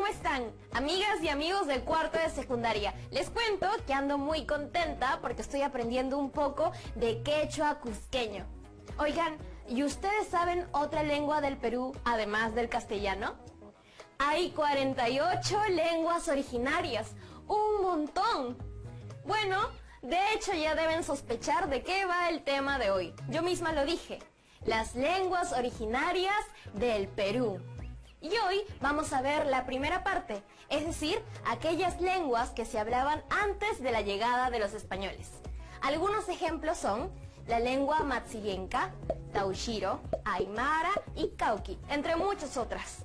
¿cómo están? Amigas y amigos del cuarto de secundaria. Les cuento que ando muy contenta porque estoy aprendiendo un poco de quechua cusqueño. Oigan, ¿y ustedes saben otra lengua del Perú además del castellano? Hay 48 lenguas originarias, un montón. Bueno, de hecho ya deben sospechar de qué va el tema de hoy. Yo misma lo dije, las lenguas originarias del Perú. Y hoy vamos a ver la primera parte, es decir, aquellas lenguas que se hablaban antes de la llegada de los españoles. Algunos ejemplos son la lengua matsillenca, taushiro, aymara y cauqui, entre muchas otras.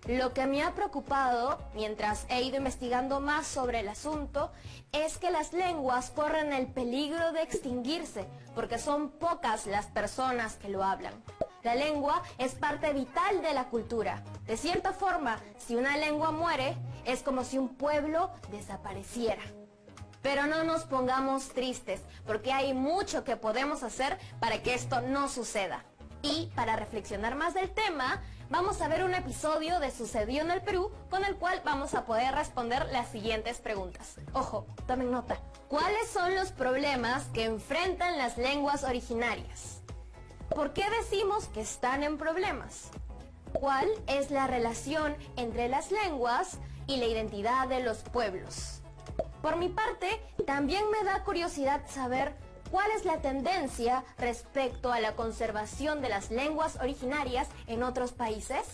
Lo que me ha preocupado, mientras he ido investigando más sobre el asunto, es que las lenguas corren el peligro de extinguirse, porque son pocas las personas que lo hablan. La lengua es parte vital de la cultura. De cierta forma, si una lengua muere, es como si un pueblo desapareciera. Pero no nos pongamos tristes, porque hay mucho que podemos hacer para que esto no suceda. Y para reflexionar más del tema, vamos a ver un episodio de Sucedió en el Perú, con el cual vamos a poder responder las siguientes preguntas. Ojo, tomen nota. ¿Cuáles son los problemas que enfrentan las lenguas originarias? ¿Por qué decimos que están en problemas? ¿Cuál es la relación entre las lenguas y la identidad de los pueblos? Por mi parte, también me da curiosidad saber cuál es la tendencia respecto a la conservación de las lenguas originarias en otros países.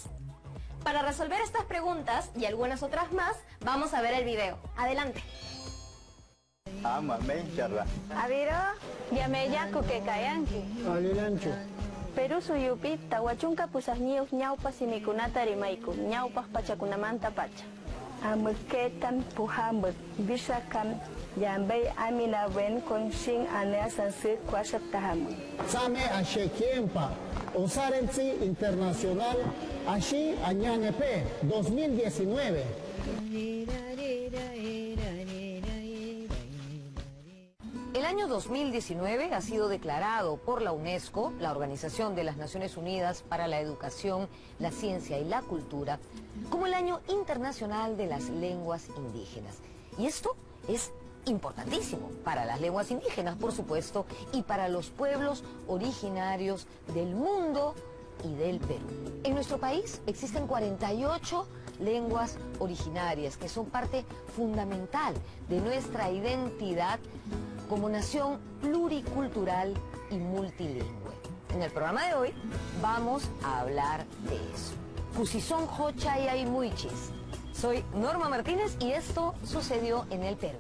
Para resolver estas preguntas y algunas otras más, vamos a ver el video. Adelante. Aviro, yameya kukekayanki. Alilancho. Perú suyupi tawachunka pusasnius ñawpas simikunata rimayku, ñawpas pachakunamanta pacha. Amuketan puhamut bisakam yambay amina wen konsing anea sanse kwasat tahamu. Same Ashekempa, Osarensi Internacional, Ashi Añanepe, 2019. El año 2019 ha sido declarado por la UNESCO, la Organización de las Naciones Unidas para la Educación, la Ciencia y la Cultura, como el Año Internacional de las Lenguas Indígenas. Y esto es importantísimo para las lenguas indígenas, por supuesto, y para los pueblos originarios del mundo y del Perú. En nuestro país existen 48 lenguas originarias que son parte fundamental de nuestra identidad como nación pluricultural y multilingüe. En el programa de hoy vamos a hablar de eso. Cusizón Hochayay Muichis. Soy Norma Martínez y esto sucedió en el Perú.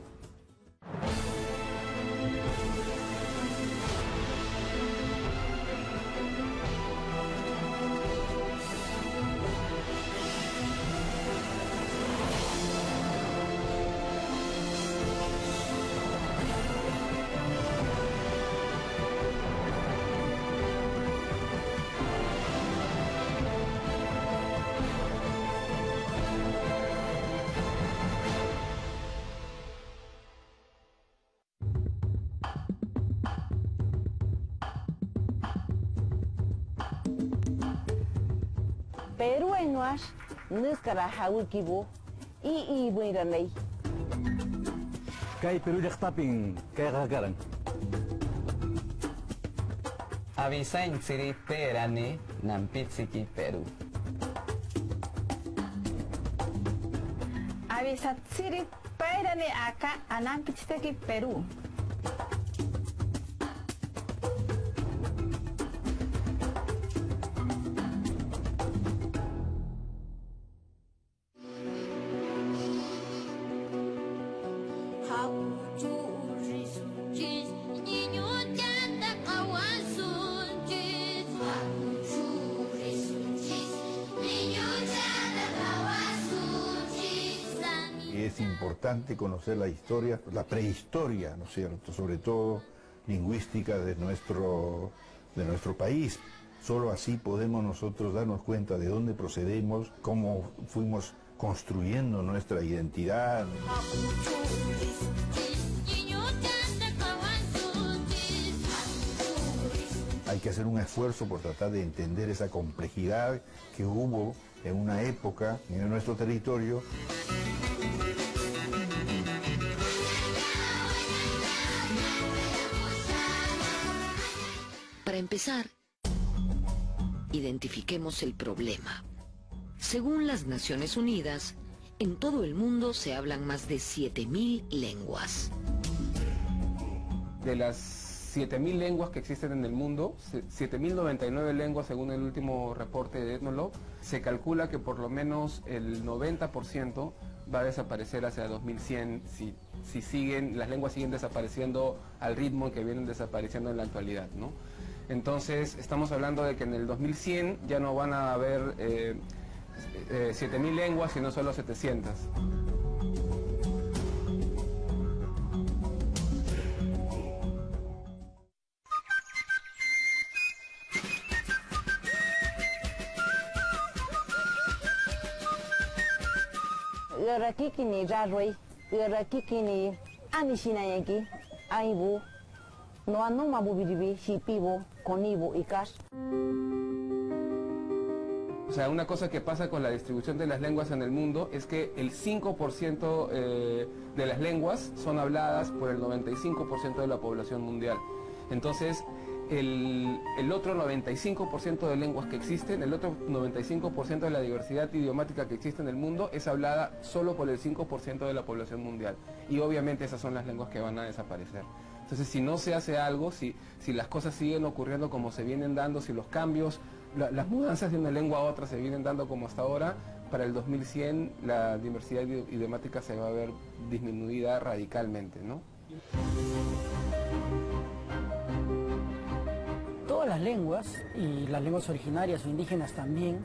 Perú enuas nuskara hawkibo y buiranay. Kay Perú llaqtapin kay qaqaran. Avisain siri perani nampitsiki Perú. Avisat siri pairani acá anampichiteki Perú. Es importante conocer la historia, la prehistoria, ¿no es cierto?, sobre todo lingüística de nuestro país. Solo así podemos nosotros darnos cuenta de dónde procedemos, cómo fuimos construyendo nuestra identidad. Hay que hacer un esfuerzo por tratar de entender esa complejidad que hubo en una época en nuestro territorio. Para empezar, identifiquemos el problema. Según las Naciones Unidas, en todo el mundo se hablan más de 7.000 lenguas. De las 7.000 lenguas que existen en el mundo, 7.099 lenguas según el último reporte de Ethnologue, se calcula que por lo menos el 90% va a desaparecer hacia 2100 si siguen, las lenguas siguen desapareciendo al ritmo que vienen desapareciendo en la actualidad, ¿no? Entonces estamos hablando de que en el 2100 ya no van a haber 7.000 lenguas, sino solo 700. Rakikini rarway, rakikini anishinayaki, aibu, no anoma bubiribi, shipibo, conibo y cash. O sea, una cosa que pasa con la distribución de las lenguas en el mundo es que el 5% de las lenguas son habladas por el 95% de la población mundial. Entonces, el otro 95% de lenguas que existen, el otro 95% de la diversidad idiomática que existe en el mundo es hablada solo por el 5% de la población mundial. Y obviamente esas son las lenguas que van a desaparecer. Entonces, si no se hace algo, si las cosas siguen ocurriendo como se vienen dando, si los cambios, las mudanzas de una lengua a otra se vienen dando como hasta ahora, para el 2100 la diversidad idiomática se va a ver disminuida radicalmente, ¿no? Todas las lenguas, y las lenguas originarias o indígenas también,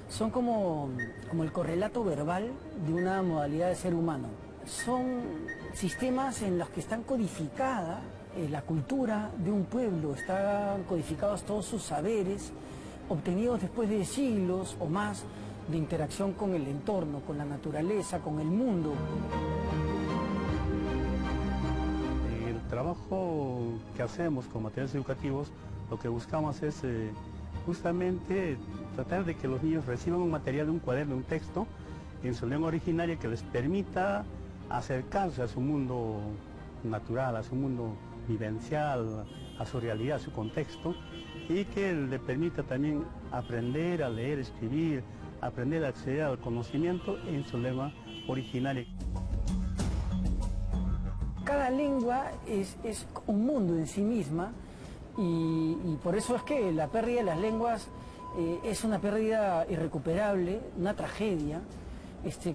son como el correlato verbal de una modalidad de ser humano. Son sistemas en los que están codificada la cultura de un pueblo, están codificados todos sus saberes, obtenidos después de siglos o más de interacción con el entorno, con la naturaleza, con el mundo. El trabajo que hacemos con materiales educativos, lo que buscamos es justamente tratar de que los niños reciban un material, un cuaderno, un texto en su lengua originaria que les permita acercarse a su mundo natural, a su mundo vivencial, a su realidad, a su contexto, y que le permita también aprender a leer, escribir, aprender a acceder al conocimiento en su lengua originaria. Cada lengua es un mundo en sí misma y por eso es que la pérdida de las lenguas es una pérdida irrecuperable, una tragedia,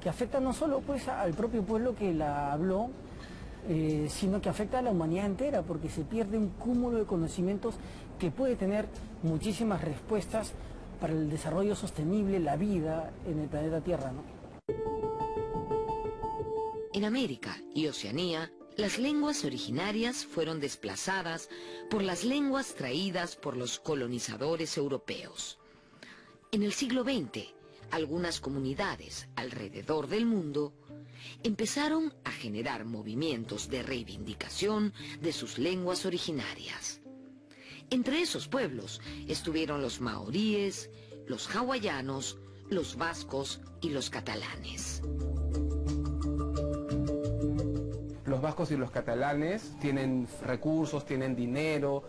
que afecta no solo pues al propio pueblo que la habló, sino que afecta a la humanidad entera, porque se pierde un cúmulo de conocimientos que puede tener muchísimas respuestas para el desarrollo sostenible, la vida en el planeta Tierra, ¿no? En América y Oceanía, las lenguas originarias fueron desplazadas por las lenguas traídas por los colonizadores europeos. En el siglo XX, algunas comunidades alrededor del mundo empezaron a generar movimientos de reivindicación de sus lenguas originarias. Entre esos pueblos estuvieron los maoríes, los hawaianos, los vascos y los catalanes. Los vascos y los catalanes tienen recursos, tienen dinero,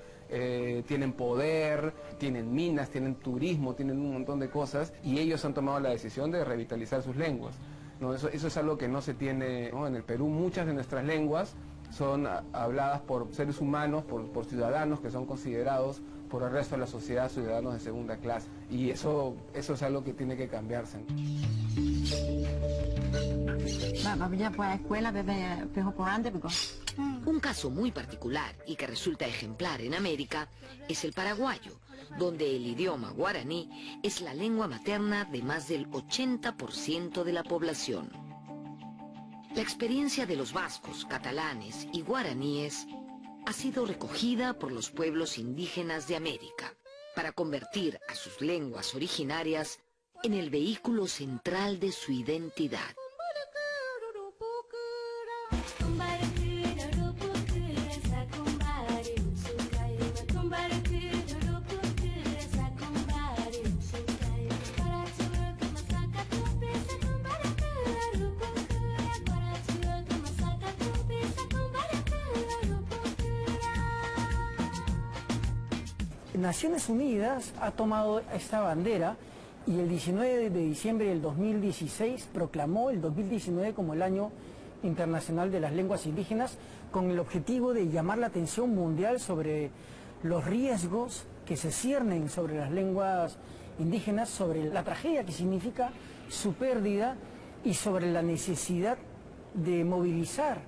tienen poder, tienen minas, tienen turismo, tienen un montón de cosas, y ellos han tomado la decisión de revitalizar sus lenguas, ¿no? Eso es algo que no se tiene, ¿no? En el Perú muchas de nuestras lenguas son habladas por seres humanos, por ciudadanos que son considerados por el resto de la sociedad ciudadanos de segunda clase, y eso es algo que tiene que cambiarse. Un caso muy particular y que resulta ejemplar en América es el paraguayo, donde el idioma guaraní es la lengua materna de más del 80% de la población. La experiencia de los vascos, catalanes y guaraníes ha sido recogida por los pueblos indígenas de América para convertir a sus lenguas originarias en el vehículo central de su identidad. Naciones Unidas ha tomado esta bandera y el 19 de diciembre del 2016 proclamó el 2019 como el Año Internacional de las Lenguas Indígenas, con el objetivo de llamar la atención mundial sobre los riesgos que se ciernen sobre las lenguas indígenas, sobre la tragedia que significa su pérdida y sobre la necesidad de movilizar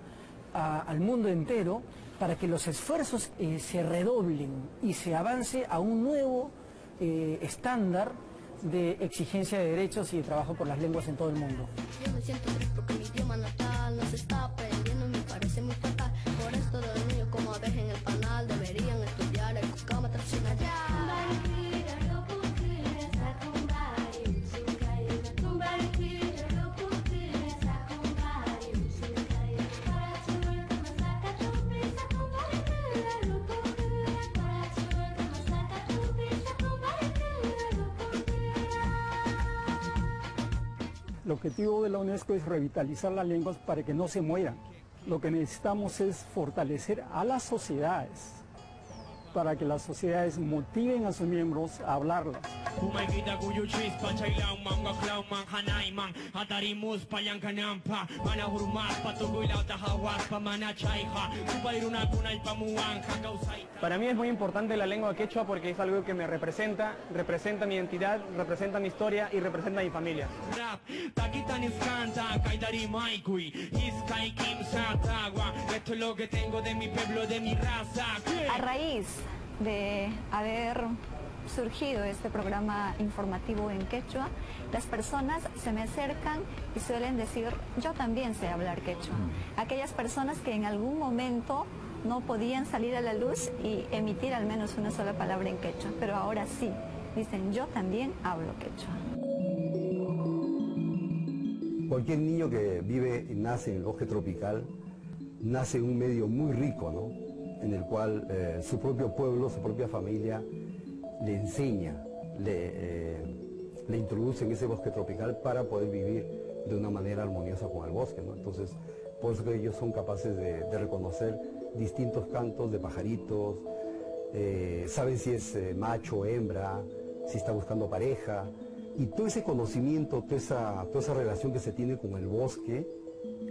al mundo entero para que los esfuerzos se redoblen y se avance a un nuevo estándar de exigencia de derechos y de trabajo por las lenguas en todo el mundo. Yo me siento triste porque mi idioma natal no se está perdiendo, me parece muy fatal. Por esto los niños, como ves en el canal, deberían estudiar el Kukama tradicional. El objetivo de la UNESCO es revitalizar las lenguas para que no se mueran. Lo que necesitamos es fortalecer a las sociedades, para que las sociedades motiven a sus miembros a hablarlas. Para mí es muy importante la lengua quechua porque es algo que me representa mi identidad, representa mi historia y representa mi familia. Esto es lo que tengo de mi pueblo, de mi raza. A raíz de haber surgido este programa informativo en quechua, las personas se me acercan y suelen decir, yo también sé hablar quechua. Aquellas personas que en algún momento no podían salir a la luz y emitir al menos una sola palabra en quechua, pero ahora sí, dicen, yo también hablo quechua. Cualquier niño que vive y nace en el bosque tropical, nace en un medio muy rico, ¿no? En el cual su propio pueblo, su propia familia le enseña, le introduce en ese bosque tropical para poder vivir de una manera armoniosa con el bosque, ¿no? Entonces, por eso que ellos son capaces de reconocer distintos cantos de pajaritos, saben si es macho o hembra, si está buscando pareja, y todo ese conocimiento, toda esa relación que se tiene con el bosque,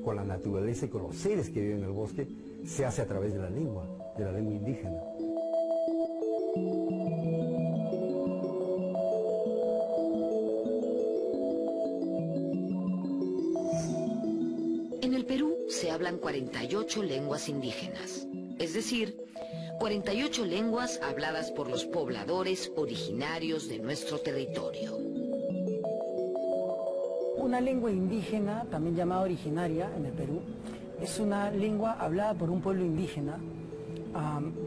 con la naturaleza y con los seres que viven en el bosque, se hace a través de la lengua indígena. En el Perú se hablan 48 lenguas indígenas, es decir, 48 lenguas habladas por los pobladores originarios de nuestro territorio. Una lengua indígena, también llamada originaria en el Perú, es una lengua hablada por un pueblo indígena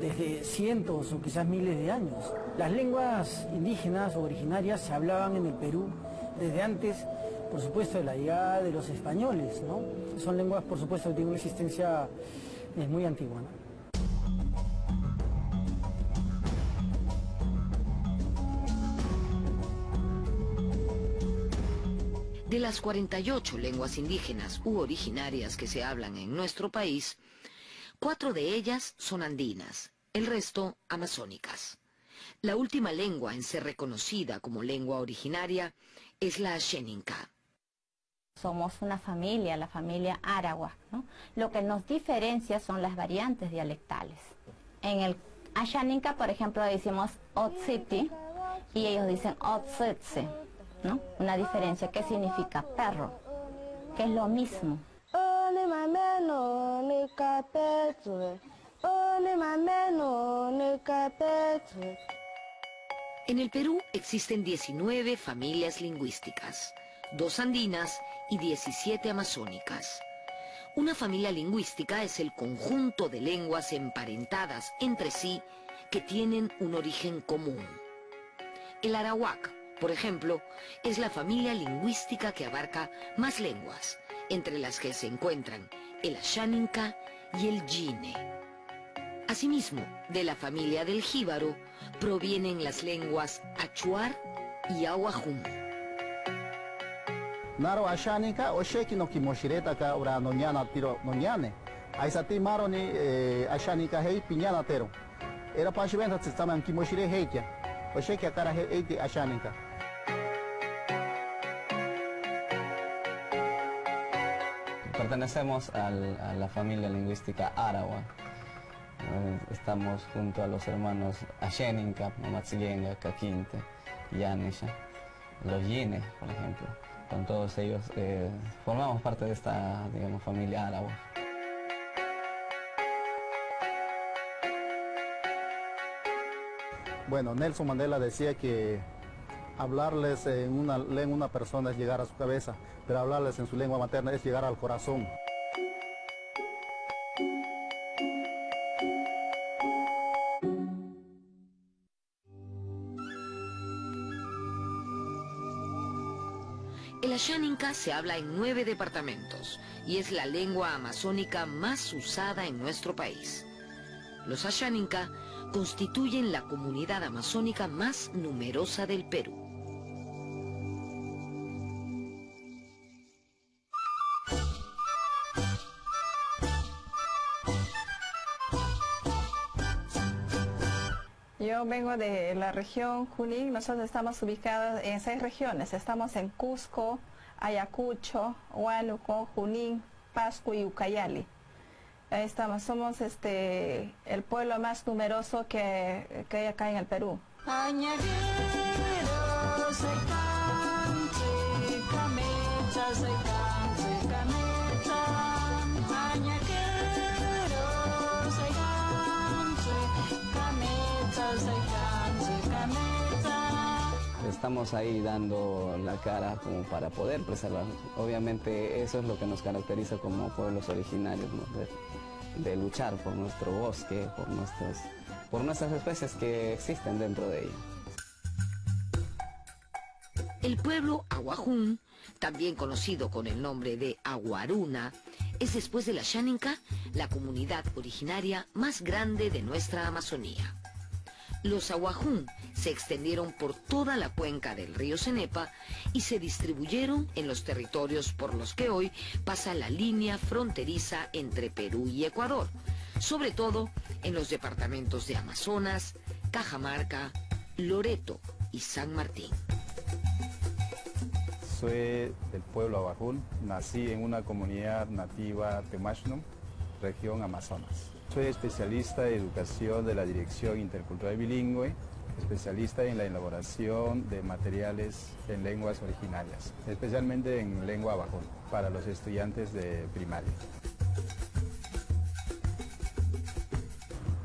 desde cientos o quizás miles de años. Las lenguas indígenas o originarias se hablaban en el Perú desde antes, por supuesto, de la llegada de los españoles, ¿no? Son lenguas, por supuesto, que tienen una existencia muy antigua, ¿no? De las 48 lenguas indígenas u originarias que se hablan en nuestro país, 4 de ellas son andinas, el resto amazónicas. La última lengua en ser reconocida como lengua originaria es la Ashaninka. Somos una familia, la familia Arawak, ¿no? Lo que nos diferencia son las variantes dialectales. En el Ashaninka, por ejemplo, decimos Otsiti y ellos dicen Otsitsi, ¿no? Una diferencia. ¿Qué significa perro? Que es lo mismo. En el Perú existen 19 familias lingüísticas, 2 andinas y 17 amazónicas. Una familia lingüística es el conjunto de lenguas emparentadas entre sí que tienen un origen común. El arawak, por ejemplo, es la familia lingüística que abarca más lenguas, entre las que se encuentran el Ashaninka y el Yine. Asimismo, de la familia del jíbaro provienen las lenguas achuar y ahuajún. Naro Ashaninka o sheki no kimoshireta ka ura nonyana tiro nonyane. Aisati maro ni Ashaninka hei piñana tero. era pashiventa tsaman kimoshire heikia. Osheki akara heiti ashaninka. Pertenecemos a la familia lingüística Arawak. Estamos junto a los hermanos Asheninka, Mamatsiyenga, Kakinte, Yanisha, los Yine, por ejemplo. Con todos ellos formamos parte de esta, digamos, familia Arawak. Bueno, Nelson Mandela decía que hablarles en una lengua una persona es llegar a su cabeza, pero hablarles en su lengua materna es llegar al corazón. El Ashaninka se habla en 9 departamentos y es la lengua amazónica más usada en nuestro país. Los Ashaninka constituyen la comunidad amazónica más numerosa del Perú. Yo vengo de la región Junín. Nosotros estamos ubicados en 6 regiones. Estamos en Cusco, Ayacucho, Huánuco, Junín, Pasco y Ucayali. Ahí estamos, somos el pueblo más numeroso que hay acá en el Perú. Estamos ahí dando la cara como para poder preservarnos. Obviamente eso es lo que nos caracteriza como pueblos originarios, ¿no? de luchar por nuestro bosque, por nuestras especies que existen dentro de ello. El pueblo Aguajún, también conocido con el nombre de Aguaruna, es después de la Ashaninka la comunidad originaria más grande de nuestra Amazonía. Los Aguajún se extendieron por toda la cuenca del río Cenepa y se distribuyeron en los territorios por los que hoy pasa la línea fronteriza entre Perú y Ecuador, sobre todo en los departamentos de Amazonas, Cajamarca, Loreto y San Martín. Soy del pueblo Aguajún, nací en una comunidad nativa Temachnum, región Amazonas. Soy especialista en educación de la Dirección Intercultural Bilingüe, especialista en la elaboración de materiales en lenguas originarias, especialmente en lengua Aguajún, para los estudiantes de primaria.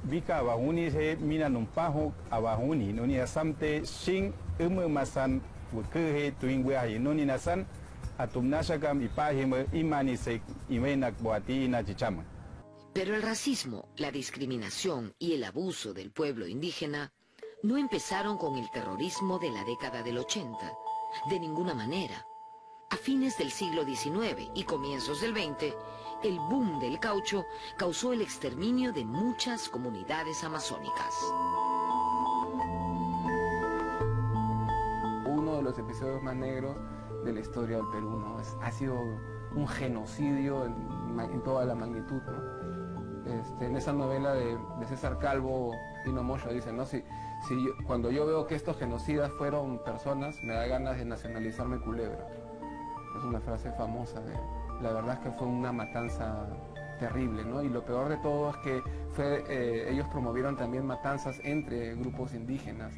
Vika Aguajuni se mina numpajo Aguajuni, nuni asamte shin masan wukehe tuingwe nuni nasan atumnashakam ipahime imanisek imenak boati nachichama. Pero el racismo, la discriminación y el abuso del pueblo indígena no empezaron con el terrorismo de la década del 80, de ninguna manera. A fines del siglo XIX y comienzos del XX, el boom del caucho causó el exterminio de muchas comunidades amazónicas. Uno de los episodios más negros de la historia del Perú, ¿no? Ha sido un genocidio en toda la magnitud, ¿no? En esa novela de César Calvo, Pino Moyo dice, ¿no? Cuando yo veo que estos genocidas fueron personas, me da ganas de nacionalizarme Culebra. Es una frase famosa. La verdad es que fue una matanza terrible, ¿no? Y lo peor de todo es que ellos promovieron también matanzas entre grupos indígenas.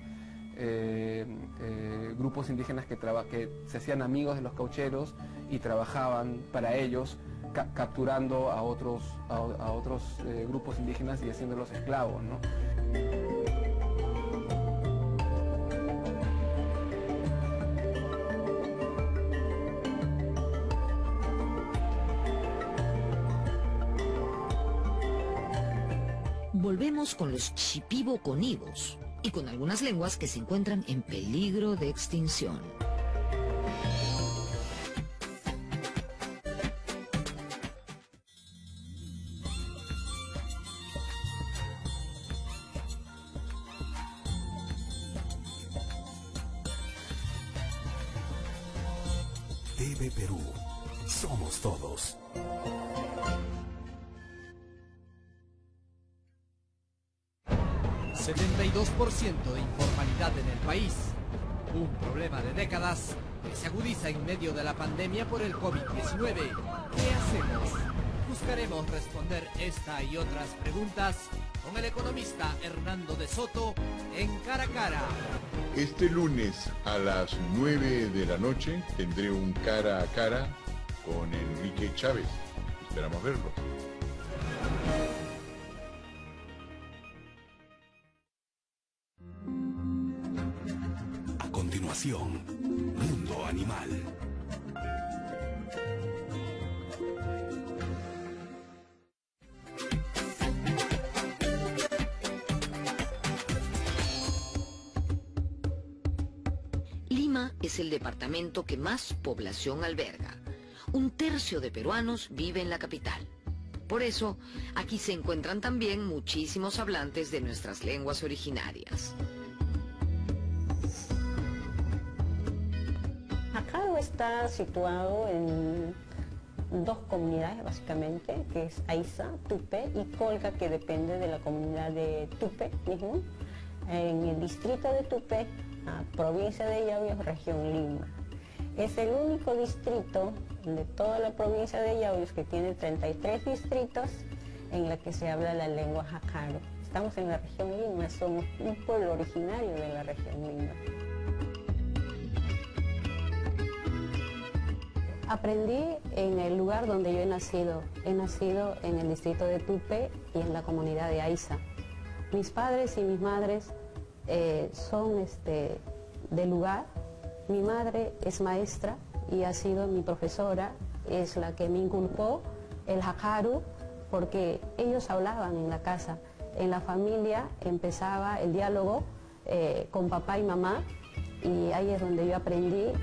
Grupos indígenas que se hacían amigos de los caucheros y trabajaban para ellos, capturando a otros grupos indígenas y haciéndolos esclavos, ¿no? Volvemos con los shipibo-conibos y con algunas lenguas que se encuentran en peligro de extinción. TV Perú, somos todos. 72% de informalidad en el país. Un problema de décadas que se agudiza en medio de la pandemia por el COVID-19. ¿Qué hacemos? Buscaremos responder esta y otras preguntas con el economista Hernando de Soto en Cara a Cara. Este lunes a las 9 de la noche tendré un Cara a Cara con Enrique Chávez. Esperamos verlo. A continuación, Mundo Animal. Lima es el departamento que más población alberga. 1/3 de peruanos vive en la capital. Por eso, aquí se encuentran también muchísimos hablantes de nuestras lenguas originarias. Jacaro está situado en 2 comunidades básicamente, que es Aiza, Tupe y Colca, que depende de la comunidad de Tupe mismo, en el distrito de Tupe, provincia de Yauyos, región Lima. Es el único distrito de toda la provincia de Yauyos que tiene 33 distritos en la que se habla la lengua jacaro. Estamos en la región Lima, somos un pueblo originario de la región Lima. Aprendí en el lugar donde yo he nacido. He nacido en el distrito de Tupe y en la comunidad de Aiza. Mis padres y mis madres son del lugar. Mi madre es maestra y ha sido mi profesora, es la que me inculcó el jacaro, porque ellos hablaban en la casa. En la familia empezaba el diálogo con papá y mamá, y ahí es donde yo aprendí.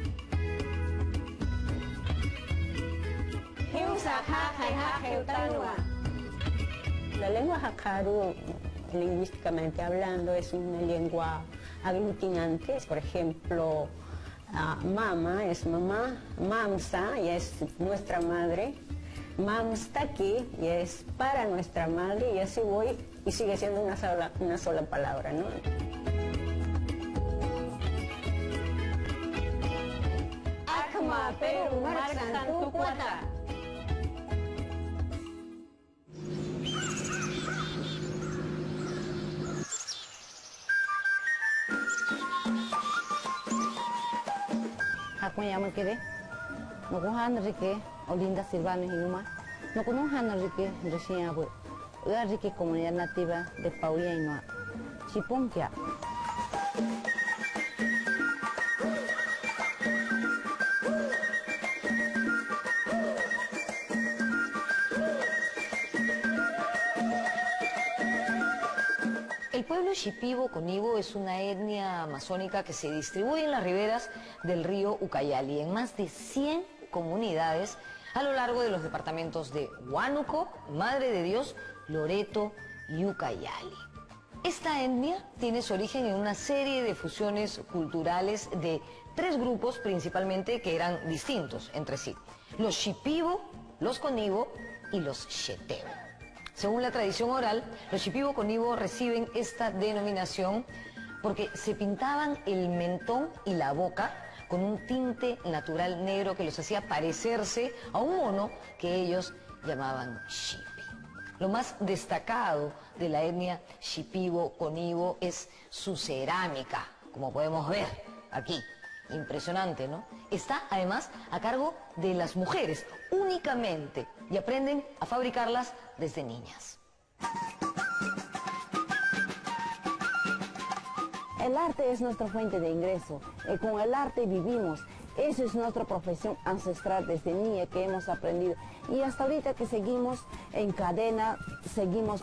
La lengua jacaro, lingüísticamente hablando, es una lengua aglutinante. Por ejemplo, mama es mamá, mamsa y es nuestra madre, mamstaki y es para nuestra madre, y así voy, y sigue siendo una sola palabra, ¿no? Akma Perú Marsantucuata. Aku llamo que no cojan rique Olinda Silvano y Yuma no conozcan rique recién abu la rique comunidad nativa de Pauya y Noa Chiponquia. El pueblo Shipibo-Conibo es una etnia amazónica que se distribuye en las riberas del río Ucayali, en más de 100 comunidades a lo largo de los departamentos de Huánuco, Madre de Dios, Loreto y Ucayali. Esta etnia tiene su origen en una serie de fusiones culturales de 3 grupos principalmente que eran distintos entre sí: los Shipibo, los Conibo y los Xetebo. Según la tradición oral, los Shipibo-Conibo reciben esta denominación porque se pintaban el mentón y la boca con un tinte natural negro que los hacía parecerse a un mono que ellos llamaban Shipi. Lo más destacado de la etnia Shipibo-Conibo es su cerámica, como podemos ver aquí. Impresionante, ¿no? Está además a cargo de las mujeres únicamente y aprenden a fabricarlas desde niñas. El arte es nuestra fuente de ingreso. Con el arte vivimos. Esa es nuestra profesión ancestral desde niña que hemos aprendido. Y hasta ahorita que seguimos en cadena, seguimos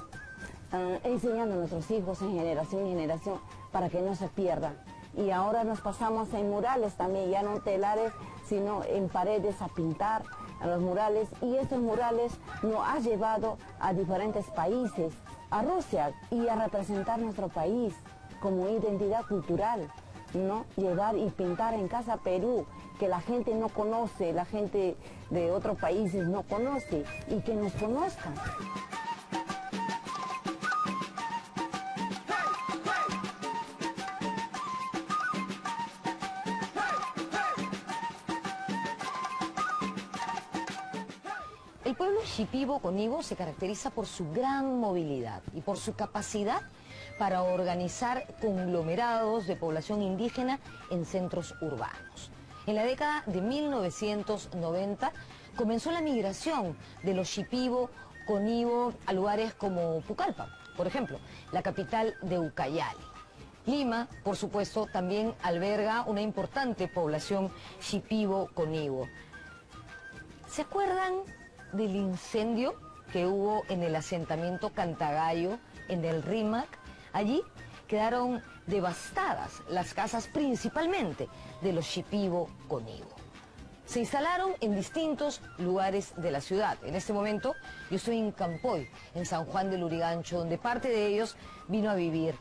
enseñando a nuestros hijos en generación para que no se pierdan. Y ahora nos pasamos en murales también, ya no en telares, sino en paredes a pintar a los murales. Y estos murales nos ha llevado a diferentes países, a Rusia, y a representar nuestro país como identidad cultural, ¿no? Llevar y pintar en Casa Perú, que la gente no conoce, la gente de otros países no conoce, y que nos conozcan. El pueblo shipibo-conibo se caracteriza por su gran movilidad y por su capacidad para organizar conglomerados de población indígena en centros urbanos. En la década de 1990 comenzó la migración de los shipibo-conibo a lugares como Pucallpa, por ejemplo, la capital de Ucayali. Lima, por supuesto, también alberga una importante población shipibo-conibo. ¿Se acuerdan del incendio que hubo en el asentamiento Cantagallo, en el Rímac? Allí quedaron devastadas las casas principalmente de los shipibo-conibo. Se instalaron en distintos lugares de la ciudad. En este momento yo estoy en Campoy, en San Juan del Lurigancho, donde parte de ellos vino a vivir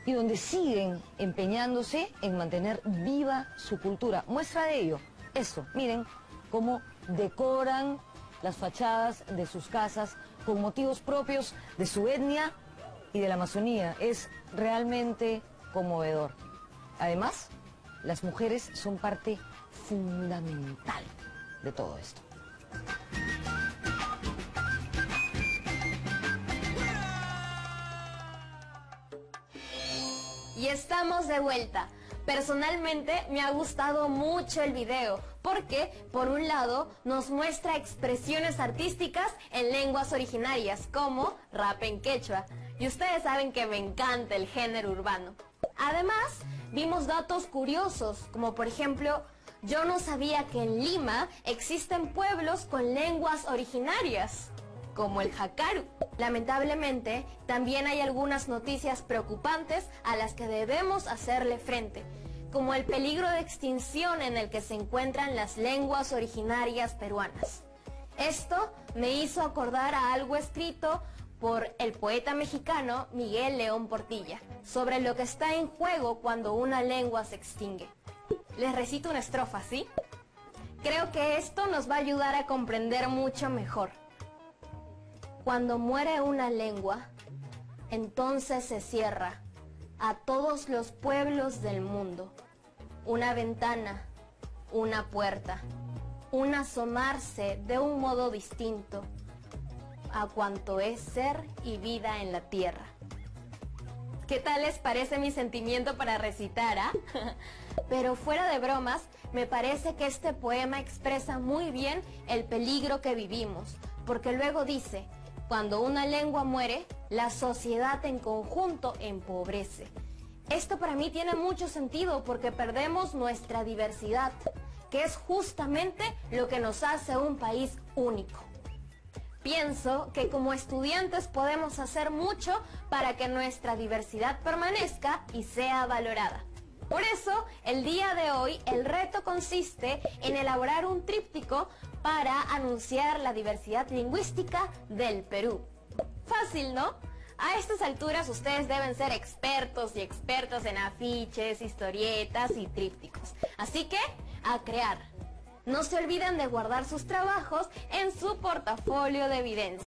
y donde siguen empeñándose en mantener viva su cultura. Muestra de ello, esto, miren cómo decoran las fachadas de sus casas con motivos propios de su etnia y de la Amazonía. Es realmente conmovedor. Además, las mujeres son parte fundamental de todo esto. Y estamos de vuelta. Personalmente me ha gustado mucho el video porque, por un lado, nos muestra expresiones artísticas en lenguas originarias como rap en quechua. Y ustedes saben que me encanta el género urbano. Además, vimos datos curiosos, como por ejemplo, yo no sabía que en Lima existen pueblos con lenguas originarias, como el Jakaru. Lamentablemente, también hay algunas noticias preocupantes a las que debemos hacerle frente, como el peligro de extinción en el que se encuentran las lenguas originarias peruanas. Esto me hizo acordar a algo escrito por el poeta mexicano Miguel León Portilla, sobre lo que está en juego cuando una lengua se extingue. Les recito una estrofa, ¿sí? Creo que esto nos va a ayudar a comprender mucho mejor. Cuando muere una lengua, entonces se cierra a todos los pueblos del mundo una ventana, una puerta, un asomarse de un modo distinto a cuanto es ser y vida en la tierra. ¿Qué tal les parece mi sentimiento para recitar, ah? Pero fuera de bromas, me parece que este poema expresa muy bien el peligro que vivimos, porque luego dice: cuando una lengua muere, la sociedad en conjunto empobrece. Esto para mí tiene mucho sentido porque perdemos nuestra diversidad, que es justamente lo que nos hace un país único. Pienso que como estudiantes podemos hacer mucho para que nuestra diversidad permanezca y sea valorada. Por eso, el día de hoy, el reto consiste en elaborar un tríptico para anunciar la diversidad lingüística del Perú. Fácil, ¿no? A estas alturas ustedes deben ser expertos y expertas en afiches, historietas y trípticos. Así que, a crear. No se olviden de guardar sus trabajos en su portafolio de evidencia.